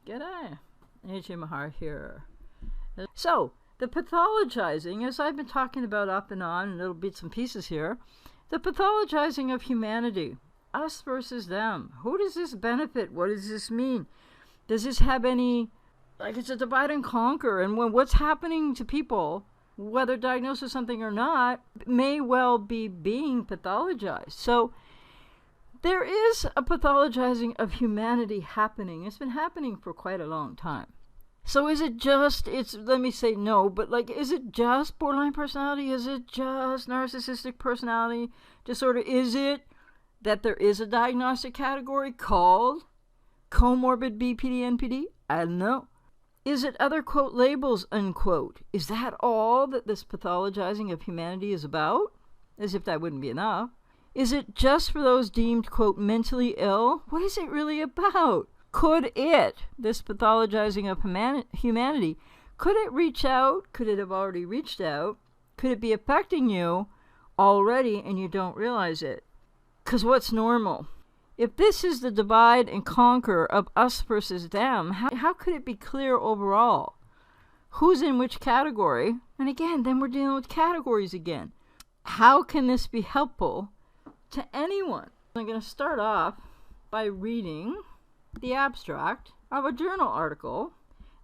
G'day. A.J. Mahar here. So, the pathologizing, as I've been talking about up and on in little bits and pieces here, the pathologizing of humanity, us versus them. Who does this benefit? What does this mean? Does this have any, like it's a divide and conquer, and what's happening to people, whether diagnosed with something or not, may well be being pathologized. So, there is a pathologizing of humanity happening. It's been happening for quite a long time. So is it just, let me say no, but like, is it just borderline personality? Is it just narcissistic personality disorder? Is it that there is a diagnostic category called comorbid BPD-NPD? I don't know. Is it other, quote, labels, unquote? Is that all that this pathologizing of humanity is about? As if that wouldn't be enough. Is it just for those deemed, quote, mentally ill? What is it really about? Could it, this pathologizing of humanity, could it reach out? Could it have already reached out? Could it be affecting you already and you don't realize it? Because what's normal? If this is the divide and conquer of us versus them, how could it be clear overall? Who's in which category? And again, then we're dealing with categories again. How can this be helpful to anyone? I'm going to start off by reading the abstract of a journal article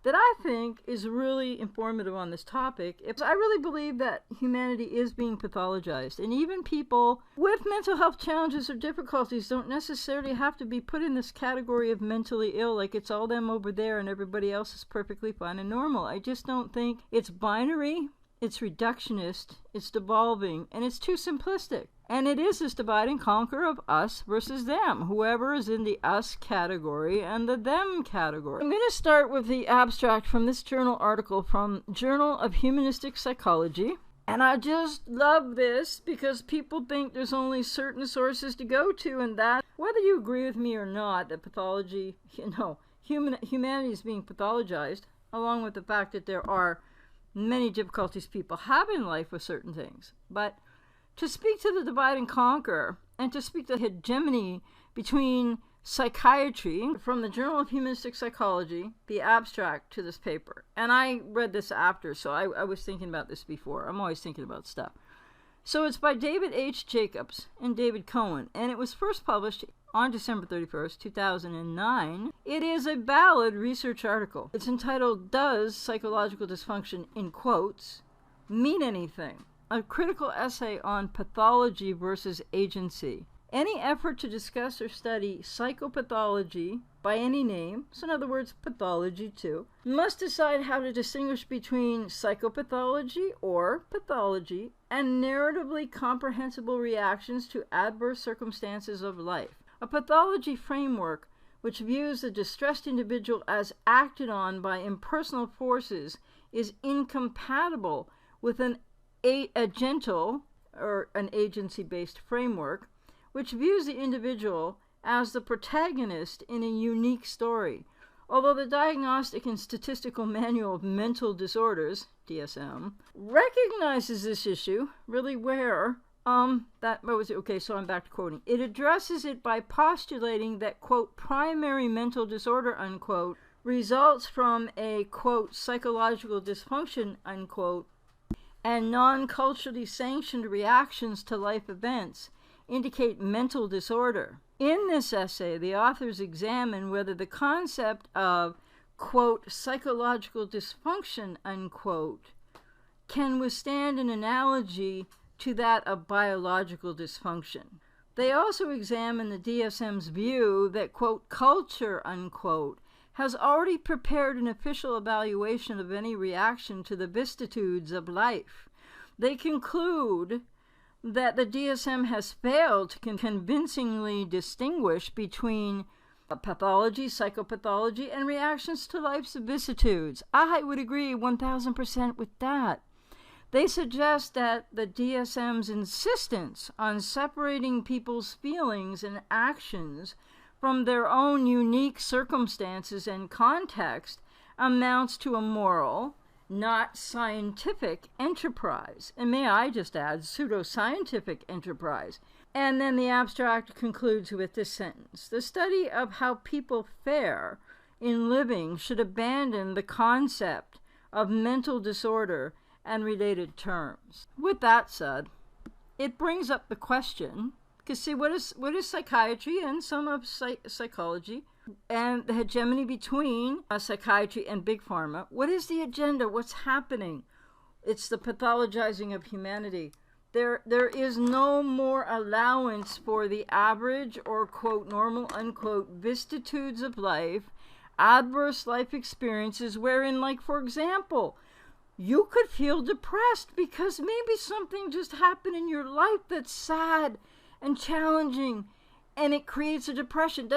that I think is really informative on this topic. I really believe that humanity is being pathologized, and even people with mental health challenges or difficulties don't necessarily have to be put in this category of mentally ill, like it's all them over there and everybody else is perfectly fine and normal. I just don't think it's binary, it's reductionist, it's devolving, and it's too simplistic. And it is this divide and conquer of us versus them, whoever is in the us category and the them category. I'm going to start with the abstract from this journal article from Journal of Humanistic Psychology. And I just love this because people think there's only certain sources to go to, and that, whether you agree with me or not, that pathology, humanity is being pathologized, along with the fact that there are many difficulties people have in life with certain things. But to speak to the divide and conquer, and to speak to the hegemony between psychiatry, from the Journal of Humanistic Psychology, the abstract to this paper. And I read this after, so I was thinking about this before. I'm always thinking about stuff. So it's by David H. Jacobs and David Cohen, and it was first published on December 31st, 2009. It is a valid research article. It's entitled, Does Psychological Dysfunction, in quotes, Mean Anything? A critical essay on pathology versus agency. Any effort to discuss or study psychopathology by any name, so in other words, pathology too, must decide how to distinguish between psychopathology or pathology and narratively comprehensible reactions to adverse circumstances of life. A pathology framework which views the distressed individual as acted on by impersonal forces is incompatible with a gentle or an agency-based framework which views the individual as the protagonist in a unique story. Although the Diagnostic and Statistical Manual of Mental Disorders, DSM, recognizes this issue, really where, so I'm back to quoting. It addresses it by postulating that, quote, primary mental disorder, unquote, results from a, quote, psychological dysfunction, unquote, and non-culturally sanctioned reactions to life events indicate mental disorder. In this essay, the authors examine whether the concept of, quote, psychological dysfunction, unquote, can withstand an analogy to that of biological dysfunction. They also examine the DSM's view that, quote, culture, unquote, has already prepared an official evaluation of any reaction to the vicissitudes of life. They conclude that the DSM has failed to convincingly distinguish between pathology, psychopathology, and reactions to life's vicissitudes. I would agree 1000% with that. They suggest that the DSM's insistence on separating people's feelings and actions from their own unique circumstances and context amounts to a moral, not scientific enterprise. And may I just add, pseudoscientific enterprise. And then the abstract concludes with this sentence. The study of how people fare in living should abandon the concept of mental disorder and related terms. With that said, it brings up the question, because see, what is psychiatry and some of psychology and the hegemony between psychiatry and big pharma? What is the agenda? What's happening? It's the pathologizing of humanity. There is no more allowance for the average or, quote, normal, unquote, vicissitudes of life, adverse life experiences wherein, like, for example, you could feel depressed because maybe something just happened in your life that's sad and challenging, and it creates a depression.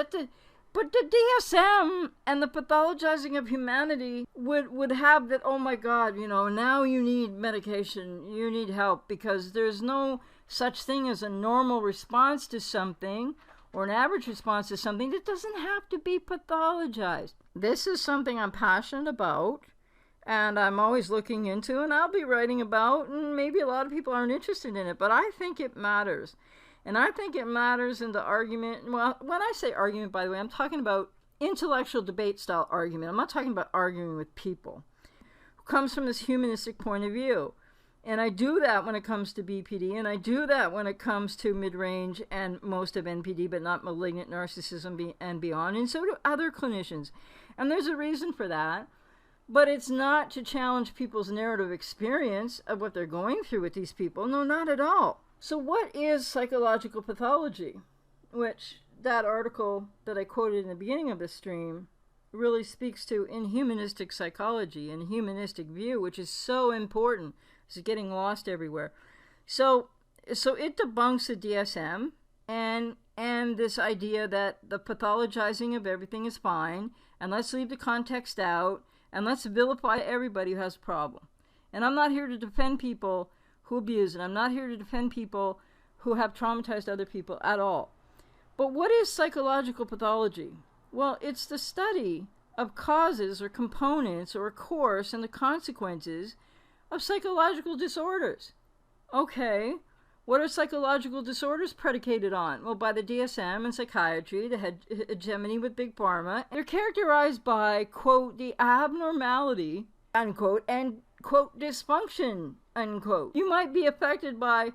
But the DSM and the pathologizing of humanity would have that, oh my God, now you need medication, you need help, because there's no such thing as a normal response to something or an average response to something that doesn't have to be pathologized. This is something I'm passionate about, and I'm always looking into, and I'll be writing about, and maybe a lot of people aren't interested in it, but I think it matters. And I think it matters in the argument. Well, when I say argument, by the way, I'm talking about intellectual debate style argument. I'm not talking about arguing with people. It comes from this humanistic point of view. And I do that when it comes to BPD, and I do that when it comes to mid-range and most of NPD, but not malignant narcissism and beyond. And so do other clinicians. And there's a reason for that. But it's not to challenge people's narrative experience of what they're going through with these people. No, not at all. So what is psychological pathology? Which that article that I quoted in the beginning of the stream really speaks to in humanistic psychology and humanistic view, which is so important. It's getting lost everywhere. So it debunks the DSM and this idea that the pathologizing of everything is fine, and let's leave the context out, and let's vilify everybody who has a problem. And I'm not here to defend people who abuse, and I'm not here to defend people who have traumatized other people at all. But what is psychological pathology? Well, it's the study of causes or components or a course and the consequences of psychological disorders. Okay, what are psychological disorders predicated on? Well, by the DSM and psychiatry, the hegemony with big pharma, they're characterized by, quote, the abnormality, unquote, and, quote, dysfunction, unquote. You might be affected by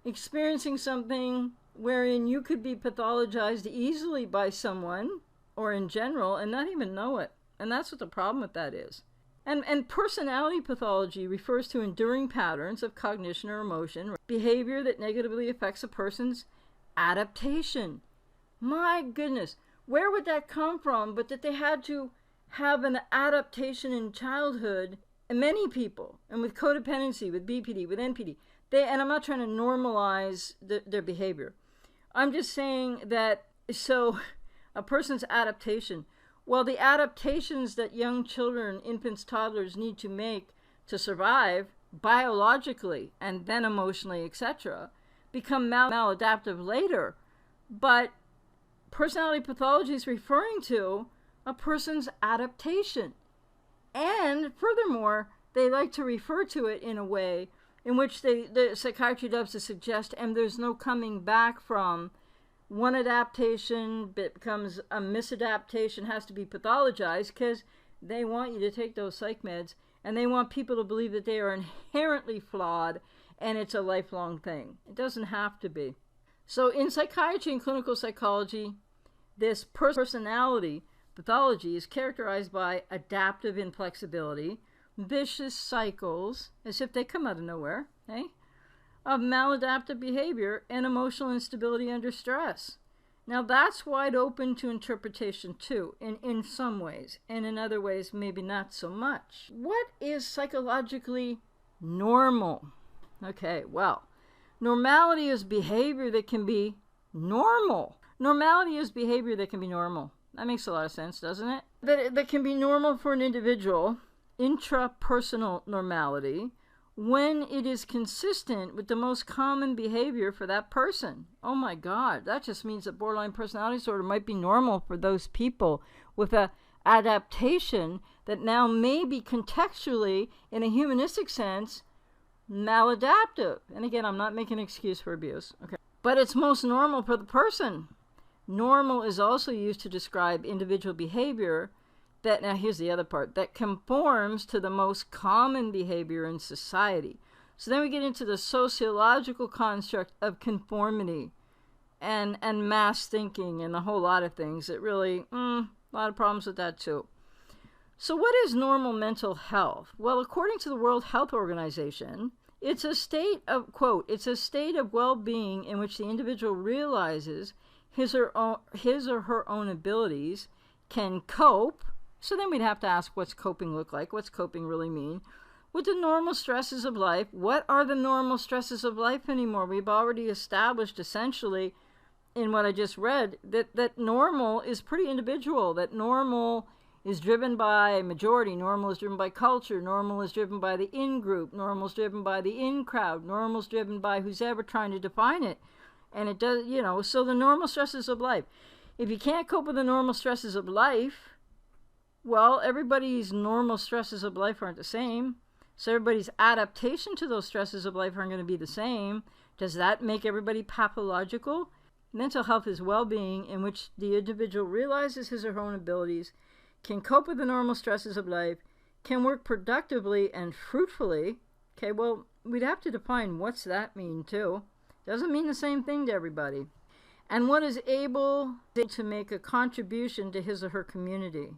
experiencing something wherein you could be pathologized easily by someone or in general and not even know it. And that's what the problem with that is. And personality pathology refers to enduring patterns of cognition or emotion, behavior that negatively affects a person's adaptation. My goodness, where would that come from? But that they had to have an adaptation in childhood. And many people, and with codependency, with BPD, with NPD, and I'm not trying to normalize their behavior. I'm just saying that, so a person's adaptation, well, the adaptations that young children, infants, toddlers need to make to survive biologically and then emotionally, etc., become maladaptive later. But personality pathology is referring to a person's adaptation. And furthermore, they like to refer to it in a way in which the psychiatry loves to suggest, and there's no coming back from one adaptation becomes a misadaptation, has to be pathologized, because they want you to take those psych meds, and they want people to believe that they are inherently flawed, and it's a lifelong thing. It doesn't have to be. So in psychiatry and clinical psychology, this personality pathology is characterized by adaptive inflexibility, vicious cycles, as if they come out of nowhere, of maladaptive behavior and emotional instability under stress. Now that's wide open to interpretation too, in some ways, and in other ways maybe not so much. What is psychologically normal? Okay, well, normality is behavior that can be normal. Normality is behavior that can be normal. That makes a lot of sense, doesn't it? That can be normal for an individual, intrapersonal normality, when it is consistent with the most common behavior for that person. Oh my God, that just means that borderline personality disorder might be normal for those people with a adaptation that now may be contextually, in a humanistic sense, maladaptive. And again, I'm not making an excuse for abuse, okay? But it's most normal for the person. Normal is also used to describe individual behavior that, now here's the other part, that conforms to the most common behavior in society. So then we get into the sociological construct of conformity and mass thinking and a whole lot of things that really, a lot of problems with that too. So what is normal mental health? Well, according to the World Health Organization, it's a state of, quote, it's a state of well-being in which the individual realizes his or her own abilities, can cope. So then we'd have to ask, what's coping look like? What's coping really mean? With the normal stresses of life. What are the normal stresses of life anymore? We've already established essentially in what I just read that normal is pretty individual, that normal is driven by majority, normal is driven by culture, normal is driven by the in-group, normal is driven by the in-crowd, normal is driven by who's ever trying to define it. And it does, so the normal stresses of life. If you can't cope with the normal stresses of life, well, everybody's normal stresses of life aren't the same. So everybody's adaptation to those stresses of life aren't going to be the same. Does that make everybody pathological? Mental health is well-being in which the individual realizes his or her own abilities, can cope with the normal stresses of life, can work productively and fruitfully. Okay, well, we'd have to define what's that mean too. Doesn't mean the same thing to everybody. And what is able to make a contribution to his or her community.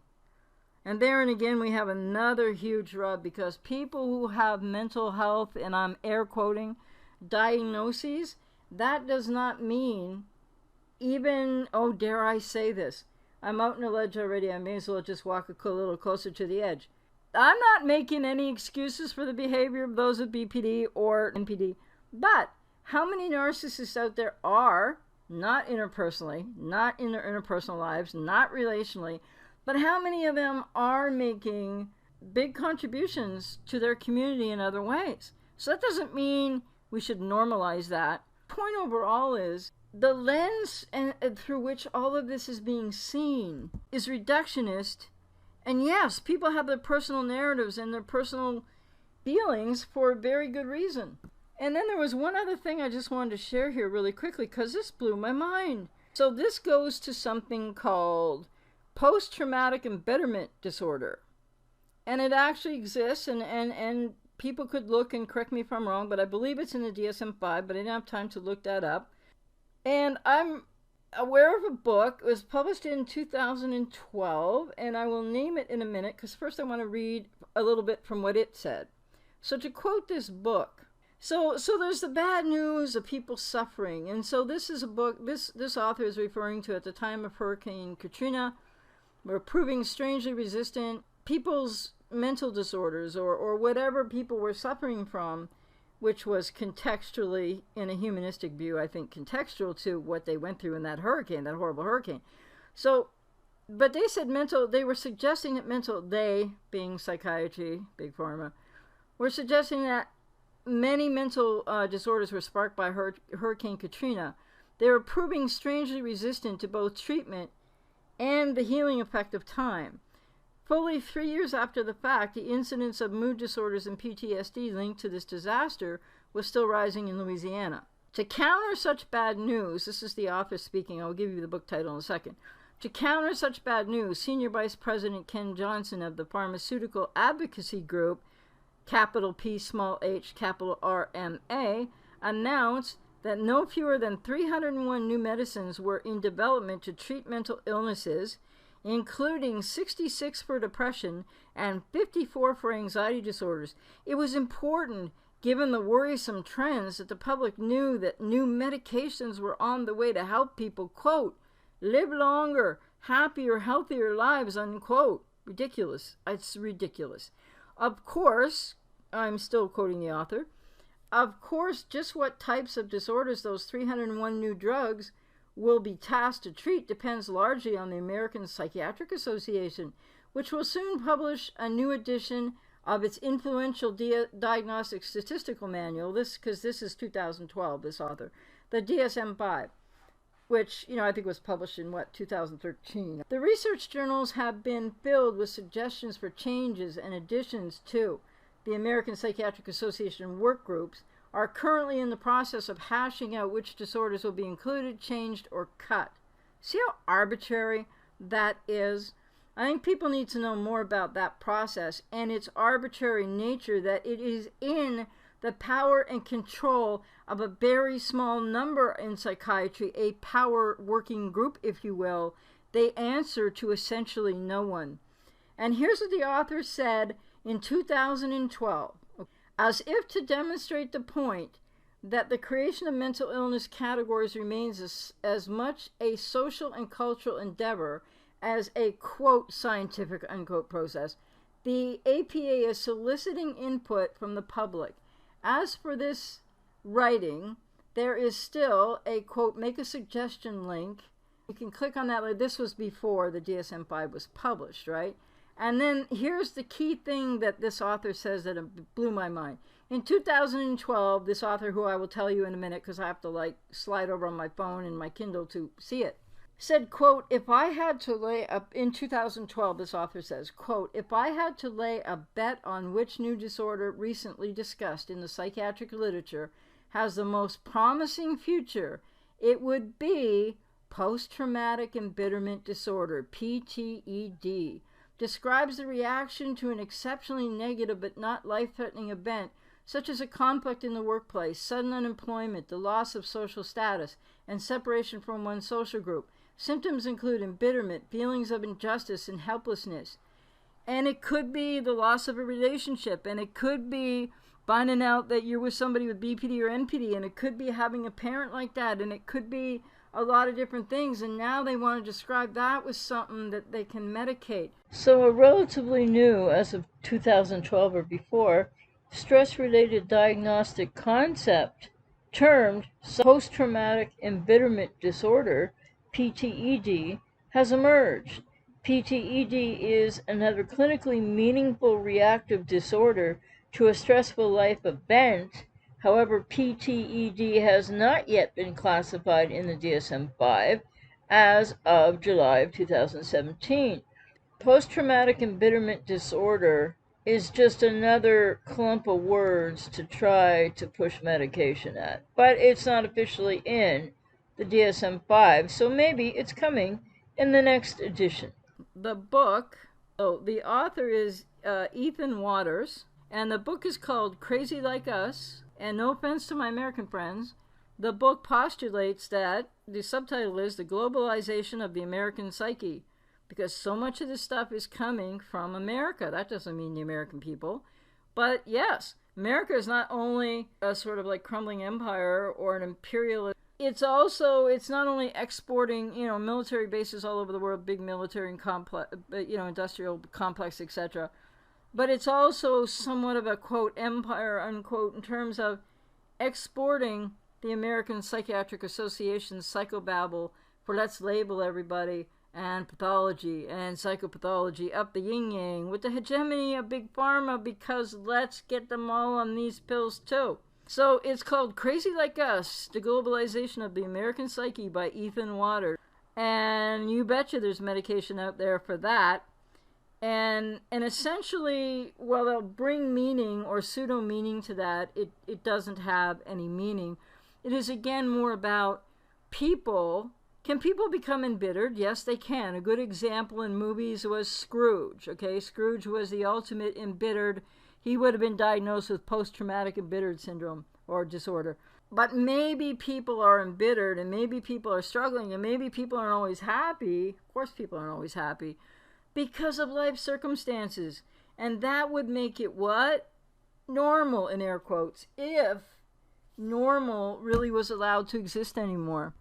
And there and again we have another huge rub, because people who have mental health, and I'm air quoting, diagnoses, that does not mean even, oh, dare I say this, I'm out on a ledge already, I may as well just walk a little closer to the edge. I'm not making any excuses for the behavior of those with BPD or NPD, but how many narcissists out there are, not interpersonally, not in their interpersonal lives, not relationally, but how many of them are making big contributions to their community in other ways? So that doesn't mean we should normalize that. Point overall is the lens through which all of this is being seen is reductionist. And yes, people have their personal narratives and their personal feelings for a very good reason. And then there was one other thing I just wanted to share here really quickly, because this blew my mind. So this goes to something called post-traumatic embitterment disorder. And it actually exists, and people could look and correct me if I'm wrong, but I believe it's in the DSM-5, but I didn't have time to look that up. And I'm aware of a book. It was published in 2012, and I will name it in a minute, because first I want to read a little bit from what it said. So to quote this book, so there's the bad news of people suffering. And so this is a book, this author is referring to at the time of Hurricane Katrina, were proving strangely resistant. People's mental disorders or whatever people were suffering from, which was contextually, in a humanistic view, I think contextual to what they went through in that hurricane, that horrible hurricane. So, but they said they were suggesting that they, being psychiatry, big pharma, were suggesting that many mental disorders were sparked by Hurricane Katrina. They were proving strangely resistant to both treatment and the healing effect of time. Fully 3 years after the fact, the incidence of mood disorders and PTSD linked to this disaster was still rising in Louisiana. To counter such bad news, this is the author speaking, I'll give you the book title in a second. To counter such bad news, Senior Vice President Ken Johnson of the Pharmaceutical Advocacy Group, capital P, small h, capital RMA, announced that no fewer than 301 new medicines were in development to treat mental illnesses, including 66 for depression and 54 for anxiety disorders. It was important, given the worrisome trends, that the public knew that new medications were on the way to help people, quote, live longer, happier, healthier lives, unquote. Ridiculous. It's ridiculous. Of course, I'm still quoting the author, of course, just what types of disorders those 301 new drugs will be tasked to treat depends largely on the American Psychiatric Association, which will soon publish a new edition of its influential diagnostic statistical manual, because this is 2012, this author, the DSM-5, which, I think was published in, 2013. The research journals have been filled with suggestions for changes and additions to the American Psychiatric Association work groups, are currently in the process of hashing out which disorders will be included, changed, or cut. See how arbitrary that is? I think people need to know more about that process and its arbitrary nature, that it is in the power and control of a very small number in psychiatry, a power working group, if you will. They answer to essentially no one. And here's what the author said in 2012. As if to demonstrate the point that the creation of mental illness categories remains as much a social and cultural endeavor as a, quote, scientific, unquote, process, the APA is soliciting input from the public. As for this writing, there is still a, quote, make a suggestion link. You can click on that. This was before the DSM-5 was published, right? And then here's the key thing that this author says that blew my mind. In 2012, this author, who I will tell you in a minute because I have to slide over on my phone and my Kindle to see it, said, quote, if I had to lay up, in 2012, this author says, quote, if I had to lay a bet on which new disorder recently discussed in the psychiatric literature has the most promising future, it would be post-traumatic embitterment disorder, PTED. Describes the reaction to an exceptionally negative but not life-threatening event, such as a conflict in the workplace, sudden unemployment, the loss of social status, and separation from one's social group. Symptoms include embitterment, feelings of injustice and helplessness. And it could be the loss of a relationship, and it could be finding out that you're with somebody with BPD or NPD, and it could be having a parent like that, and it could be a lot of different things, and now they want to describe that with something that they can medicate. So a relatively new, as of 2012 or before, stress-related diagnostic concept termed post-traumatic embitterment disorder, PTED, has emerged. PTED is another clinically meaningful reactive disorder to a stressful life event. However, PTED has not yet been classified in the DSM-5 as of July of 2017. Post-traumatic embitterment disorder is just another clump of words to try to push medication at. But it's not officially in the DSM-5, so maybe it's coming in the next edition. The book, the author is Ethan Waters, and the book is called Crazy Like Us. And no offense to my American friends, the book postulates that the subtitle is The Globalization of the American Psyche, because so much of this stuff is coming from America. That doesn't mean the American people. But yes, America is not only a sort of crumbling empire or an imperialist. It's not only exporting, military bases all over the world, big military and complex, industrial complex, etc. But it's also somewhat of a, quote, empire, unquote, in terms of exporting the American Psychiatric Association's psychobabble for let's label everybody, and pathology and psychopathology up the yin-yang with the hegemony of Big Pharma, because let's get them all on these pills too. So it's called Crazy Like Us, The Globalization of the American Psyche by Ethan Waters. And you betcha there's medication out there for that. And essentially, well, they'll bring meaning or pseudo-meaning to that. It doesn't have any meaning. It is, again, more about people. Can people become embittered? Yes, they can. A good example in movies was Scrooge. Okay, Scrooge was the ultimate embittered. He would have been diagnosed with post-traumatic embittered syndrome or disorder. But maybe people are embittered, and maybe people are struggling, and maybe people aren't always happy. Of course, people aren't always happy, because of life circumstances. And that would make it what? Normal, in air quotes, if normal really was allowed to exist anymore.